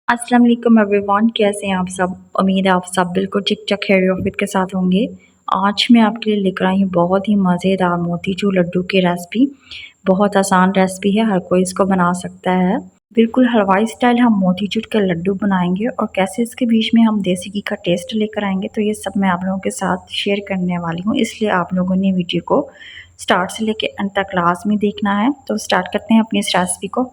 अस्सलाम वालेकुम एवरीवन, कैसे हैं आप सब। उम्मीद है आप सब बिल्कुल ठीक ठाक खैरियत के साथ होंगे। आज मैं आपके लिए लेकर आई हूँ बहुत ही मज़ेदार मोतीचूर लड्डू की रेसिपी। बहुत आसान रेसिपी है, हर कोई इसको बना सकता है। बिल्कुल हलवाई स्टाइल हम मोतीचूर के लड्डू बनाएंगे और कैसे इसके बीच में हम देसी घी का टेस्ट लेकर आएंगे, तो ये सब मैं आप लोगों के साथ शेयर करने वाली हूँ। इसलिए आप लोगों ने वीडियो को स्टार्ट से लेकर अंत तक लाजमी देखना है। तो स्टार्ट करते हैं अपनी इस रेसिपी को।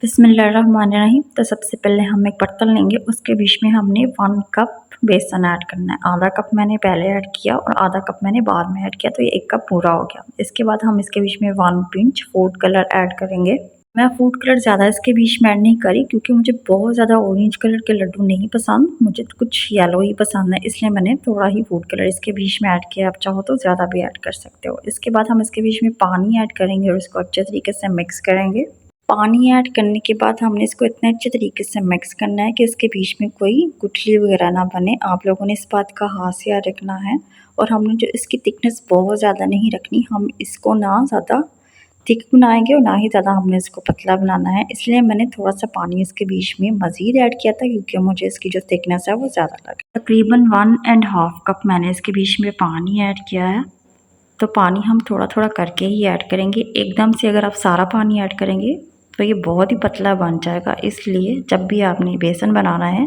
बिस्मिल्लाहिर्रहमानिर्रहीम। तो सबसे पहले हम एक बर्तन लेंगे, उसके बीच में हमने 1 कप बेसन ऐड करना है। आधा कप मैंने पहले ऐड किया और आधा कप मैंने बाद में ऐड किया, तो ये 1 कप पूरा हो गया। इसके बाद हम इसके बीच में 1 पिंच फूड कलर ऐड करेंगे। मैं फूड कलर ज़्यादा इसके बीच में ऐड नहीं करी, क्योंकि मुझे बहुत ज़्यादा ऑरेंज कलर के लड्डू नहीं पसंद, मुझे कुछ येलो ही पसंद है, इसलिए मैंने थोड़ा ही फूड कलर इसके बीच में ऐड किया। आप चाहो तो ज़्यादा भी ऐड कर सकते हो। इसके बाद हम इसके बीच में पानी ऐड करेंगे और इसको अच्छे तरीके से मिक्स करेंगे। पानी ऐड करने के बाद हमने इसको इतने अच्छे तरीके से मिक्स करना है कि इसके बीच में कोई गुठली वगैरह ना बने। आप लोगों ने इस बात का खास याद रखना है। और हमने जो इसकी थिकनेस बहुत ज़्यादा नहीं रखनी, हम इसको ना ज़्यादा थिक बनाएंगे और ना ही ज़्यादा हमने इसको पतला बनाना है, इसलिए मैंने थोड़ा सा पानी इसके बीच में मज़ीद ऐड किया था, क्योंकि मुझे इसकी जो थिकनेस है वो ज़्यादा लगे। तकरीबन 1.5 कप मैंने इसके बीच में पानी ऐड किया है। तो पानी हम थोड़ा थोड़ा करके ही ऐड करेंगे। एकदम से अगर आप सारा पानी ऐड करेंगे तो ये बहुत ही पतला बन जाएगा, इसलिए जब भी आपने बेसन बनाना है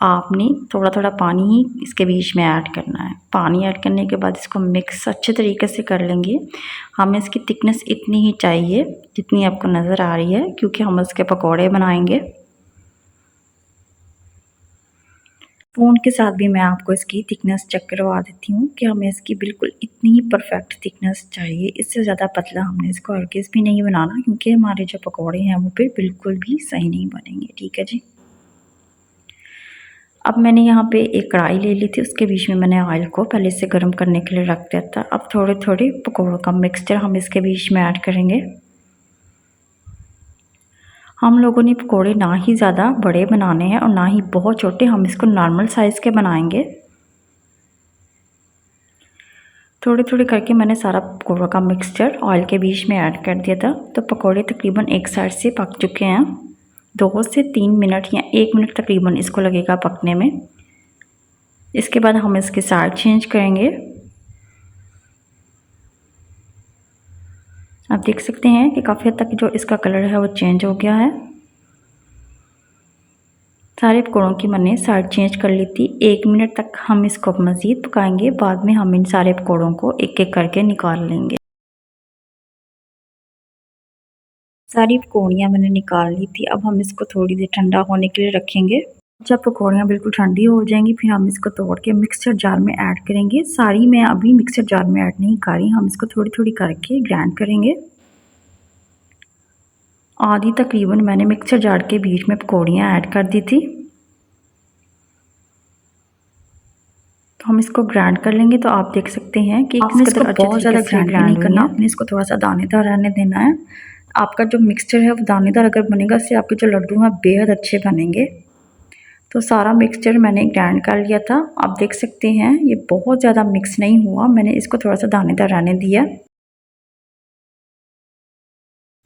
आपने थोड़ा थोड़ा पानी ही इसके बीच में ऐड करना है। पानी ऐड करने के बाद इसको मिक्स अच्छे तरीके से कर लेंगे। हमें इसकी थिकनेस इतनी ही चाहिए जितनी आपको नज़र आ रही है, क्योंकि हम इसके पकौड़े बनाएंगे। स्पून के साथ भी मैं आपको इसकी थिकनेस चेक करवा देती हूँ कि हमें इसकी बिल्कुल इतनी ही परफेक्ट थिकनेस चाहिए। इससे ज़्यादा पतला हमने इसको हरगिज़ भी नहीं बनाना, क्योंकि हमारे जो पकौड़े हैं वो फिर बिल्कुल भी सही नहीं बनेंगे। ठीक है जी। अब मैंने यहाँ पे एक कढ़ाई ले ली थी, उसके बीच में मैंने ऑयल को पहले से गर्म करने के लिए रख दिया था। अब थोड़े थोड़े पकौड़ों का मिक्सचर हम इसके बीच में ऐड करेंगे। हम लोगों ने पकोड़े ना ही ज़्यादा बड़े बनाने हैं और ना ही बहुत छोटे, हम इसको नॉर्मल साइज़ के बनाएंगे। थोड़े थोड़े करके मैंने सारा पकौड़ों का मिक्सचर ऑयल के बीच में ऐड कर दिया था। तो पकौड़े तकरीबन एक साइड से पक चुके हैं। 2 से 3 मिनट या 1 मिनट तकरीबन इसको लगेगा पकने में। इसके बाद हम इसके साइड चेंज करेंगे। आप देख सकते हैं कि काफ़ी हद तक जो इसका कलर है वो चेंज हो गया है। सारे पकौड़ों की मैंने साइड चेंज कर ली थी। 1 मिनट तक हम इसको मज़ीद पकाएंगे, बाद में हम इन सारे पकौड़ों को एक एक करके निकाल लेंगे। सारी पकौड़ियाँ मैंने निकाल ली थी। अब हम इसको थोड़ी देर ठंडा होने के लिए रखेंगे। जब पकौड़ियाँ बिल्कुल ठंडी हो जाएंगी, फिर हम इसको तोड़ के मिक्सचर जार में ऐड करेंगे। सारी मैं अभी मिक्सचर जार में ऐड नहीं कर रही, हम इसको थोड़ी थोड़ी करके ग्राइंड करेंगे। आधी तकरीबन मैंने मिक्सचर जार के बीच में पकौड़ियाँ ऐड कर दी थी। तो हम इसको ग्राइंड कर लेंगे। तो आप देख सकते हैं कि इसको बहुत ज़्यादा ग्राइंड नहीं करना, आपने इसको थोड़ा सा दानेदार रहने देना है। आपका जो मिक्सचर है वो दानेदार अगर बनेगा, इससे आपके जो लड्डू हैं बेहद अच्छे बनेंगे। तो सारा मिक्सचर मैंने ग्राइंड कर लिया था। आप देख सकते हैं ये बहुत ज़्यादा मिक्स नहीं हुआ, मैंने इसको थोड़ा सा दानेदार रहने दिया।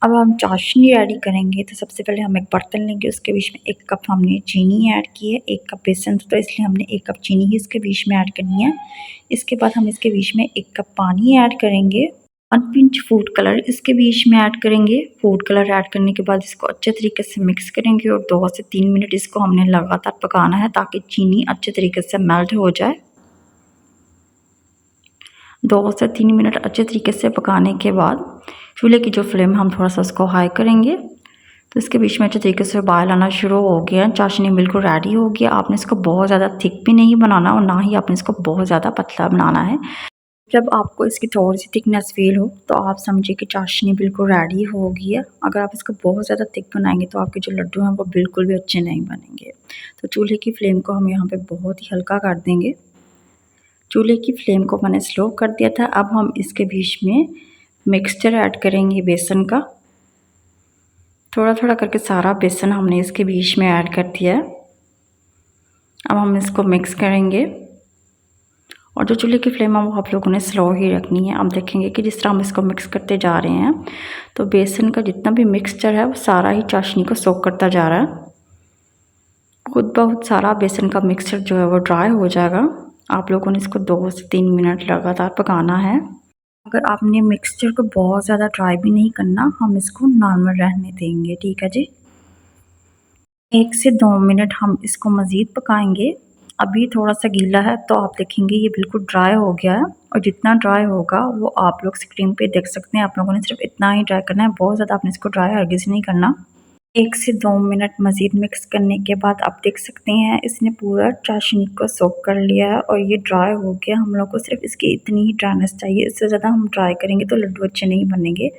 अब हम चाशनी रेडी करेंगे। तो सबसे पहले हम एक बर्तन लेंगे, उसके बीच में 1 कप हमने चीनी ऐड की है। 1 कप बेसन, तो इसलिए हमने 1 कप चीनी ही इसके बीच में ऐड करनी है। इसके बाद हम इसके बीच में 1 कप पानी ऐड करेंगे। 1 पिंच फूड कलर इसके बीच में ऐड करेंगे। फूड कलर ऐड करने के बाद इसको अच्छे तरीके से मिक्स करेंगे और 2 से 3 मिनट इसको हमने लगातार पकाना है, ताकि चीनी अच्छे तरीके से मेल्ट हो जाए। 2 से 3 मिनट अच्छे तरीके से पकाने के बाद चूल्हे की जो फ्लेम हम थोड़ा सा उसको हाई करेंगे। तो इसके बीच में अच्छे तरीके से उबाल आना शुरू हो गया। चाशनी बिल्कुल रेडी हो गया। आपने इसको बहुत ज़्यादा थिक भी नहीं बनाना और ना ही आपने इसको बहुत ज़्यादा पतला बनाना है। जब आपको इसकी थोड़ी सी थिकनेस फील हो तो आप समझिए कि चाशनी बिल्कुल रेडी हो गई है। अगर आप इसको बहुत ज़्यादा थिक बनाएंगे तो आपके जो लड्डू हैं वो बिल्कुल भी अच्छे नहीं बनेंगे। तो चूल्हे की फ्लेम को हम यहाँ पे बहुत ही हल्का कर देंगे। चूल्हे की फ्लेम को मैंने स्लो कर दिया था। अब हम इसके बीच में मिक्सचर ऐड करेंगे बेसन का। थोड़ा थोड़ा करके सारा बेसन हमने इसके बीच में ऐड कर दिया है। अब हम इसको मिक्स करेंगे और जो चूल्हे की फ्लेम है वो आप लोगों ने स्लो ही रखनी है। आप देखेंगे कि जिस तरह हम इसको मिक्स करते जा रहे हैं तो बेसन का जितना भी मिक्सचर है वो सारा ही चाशनी को सोक करता जा रहा है। खुद बहुत सारा बेसन का मिक्सचर जो है वो ड्राई हो जाएगा। आप लोगों ने इसको 2 से 3 मिनट लगातार पकाना है। अगर आपने मिक्सचर को बहुत ज़्यादा ड्राई भी नहीं करना, हम इसको नॉर्मल रहने देंगे, ठीक है जी। 1 से 2 मिनट हम इसको मज़ीद पकाएंगे। अभी थोड़ा सा गीला है तो आप देखेंगे ये बिल्कुल ड्राई हो गया है और जितना ड्राई होगा वो आप लोग स्क्रीन पे देख सकते हैं। आप लोगों ने सिर्फ इतना ही ड्राई करना है, बहुत ज़्यादा आपने इसको ड्राई हरगिज़ नहीं करना। 1 से 2 मिनट मज़ीद मिक्स करने के बाद आप देख सकते हैं इसने पूरा चाशनी को सोक कर लिया है और ये ड्राई हो गया। हम लोग को सिर्फ इसकी इतनी ही ड्राइनेस चाहिए, इससे ज़्यादा हम ड्राई करेंगे तो लड्डू अच्छे नहीं बनेंगे।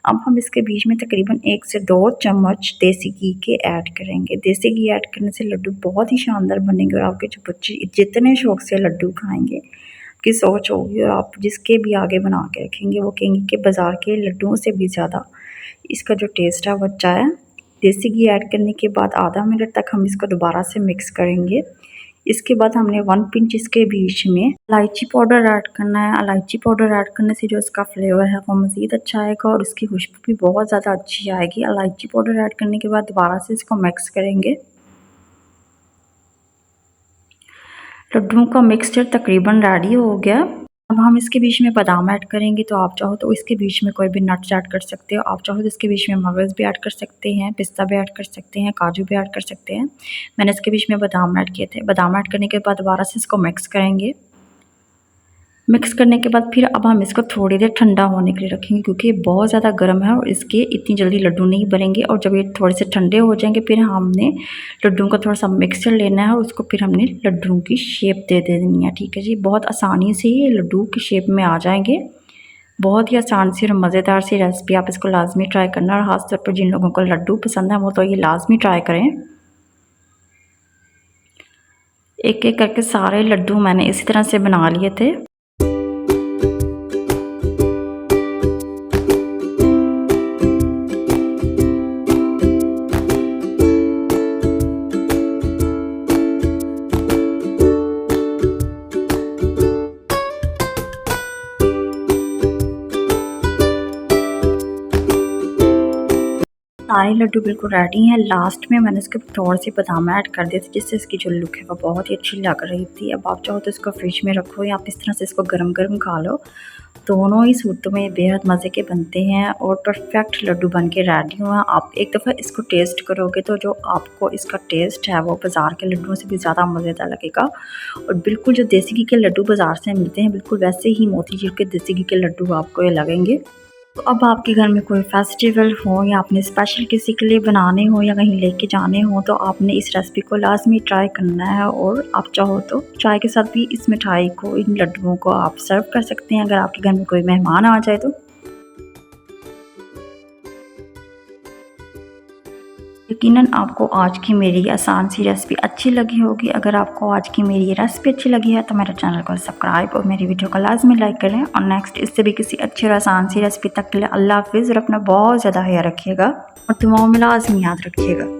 अब हम इसके बीच में तकरीबन 1 से 2 चम्मच देसी घी के ऐड करेंगे। देसी घी ऐड करने से लड्डू बहुत ही शानदार बनेंगे और आपके जो बच्चे जितने शौक़ से लड्डू खाएँगे, की सोच होगी और आप जिसके भी आगे बना के रखेंगे वो कहेंगे कि बाज़ार के लड्डुओं से भी ज़्यादा इसका जो टेस्ट है वो अच्छा है। देसी घी ऐड करने के बाद आधा मिनट तक हम इसको दोबारा से मिक्स करेंगे। इसके बाद हमने 1 पिंच इसके बीच में इलायची पाउडर ऐड करना है। इलायची पाउडर ऐड करने से जो इसका फ्लेवर है वो मज़ीद अच्छा आएगा और इसकी खुशबू भी बहुत ज़्यादा अच्छी आएगी। इलायची पाउडर ऐड करने के बाद दोबारा से इसको मिक्स करेंगे। लड्डुओं का मिक्सचर तकरीबन रेडी हो गया। अब हम इसके बीच में बादाम ऐड करेंगे, तो आप चाहो तो इसके बीच में कोई भी नट्स ऐड कर सकते हो। आप चाहो तो इसके बीच में मगज़ भी ऐड कर सकते हैं, पिस्ता भी ऐड कर सकते हैं, काजू भी ऐड कर सकते हैं। मैंने इसके बीच में बादाम ऐड किए थे। बादाम ऐड करने के बाद दोबारा से इसको मिक्स करेंगे। मिक्स करने के बाद फिर अब हम इसको थोड़ी देर ठंडा होने के लिए रखेंगे क्योंकि ये बहुत ज़्यादा गर्म है और इसके इतनी जल्दी लड्डू नहीं बनेंगे। और जब ये थोड़े से ठंडे हो जाएंगे फिर हमने लड्डुओं का थोड़ा सा मिक्सचर लेना है और उसको फिर हमने लड्डुओं की शेप दे देनी है, ठीक है जी। बहुत आसानी से ये लड्डू की शेप में आ जाएंगे। बहुत ही आसान सी और मज़ेदार सी रेसिपी, आप इसको लाजमी ट्राई करना और ख़ास तौर पर जिन लोगों को लड्डू पसंद है वो तो ये लाजमी ट्राई करें। एक एक करके सारे लड्डू मैंने इसी तरह से बना लिए थे। सारे लड्डू बिल्कुल रेडी हैं। लास्ट में मैंने इसके थोड़े से बादाम ऐड कर दिए थे जिससे इसकी जो लुक है वो बहुत ही अच्छी लग रही थी। अब आप चाहो तो इसको फ्रिज में रखो या आप इस तरह से इसको गरम गरम खा लो। दोनों ही सूरतों में बेहद मज़े के बनते हैं और परफेक्ट लड्डू बन के रेडी हुआ। आप एक दफ़ा इसको टेस्ट करोगे तो जो आपको इसका टेस्ट है वो बाज़ार के लड्डुओं से भी ज़्यादा मज़ेदार लगेगा। और बिल्कुल जो देसी घी के लड्डू बाज़ार से मिलते हैं बिल्कुल वैसे ही मोतीचूर के देसी घी के लड्डू आपको ये लगेंगे। तो अब आपके घर में कोई फेस्टिवल हो या आपने स्पेशल किसी के लिए बनाने हो या कहीं लेके जाने हो तो आपने इस रेसिपी को लाजमी ट्राई करना है। और आप चाहो तो चाय के साथ भी इस मिठाई को, इन लड्डुओं को आप सर्व कर सकते हैं अगर आपके घर में कोई मेहमान आ जाए तो। यकीनन आपको आज की मेरी आसान सी रेसिपी अच्छी लगी होगी। अगर आपको आज की मेरी ये रेसिपी अच्छी लगी है तो मेरे चैनल को सब्सक्राइब और मेरी वीडियो को लाजमी लाइक करें। और नेक्स्ट इससे भी किसी अच्छी और आसान सी रेसिपी तक के लिए अल्लाह हाफिज़ और अपना बहुत ज़्यादा ख्याल रखिएगा और दुआओं में लाजमी याद रखिएगा।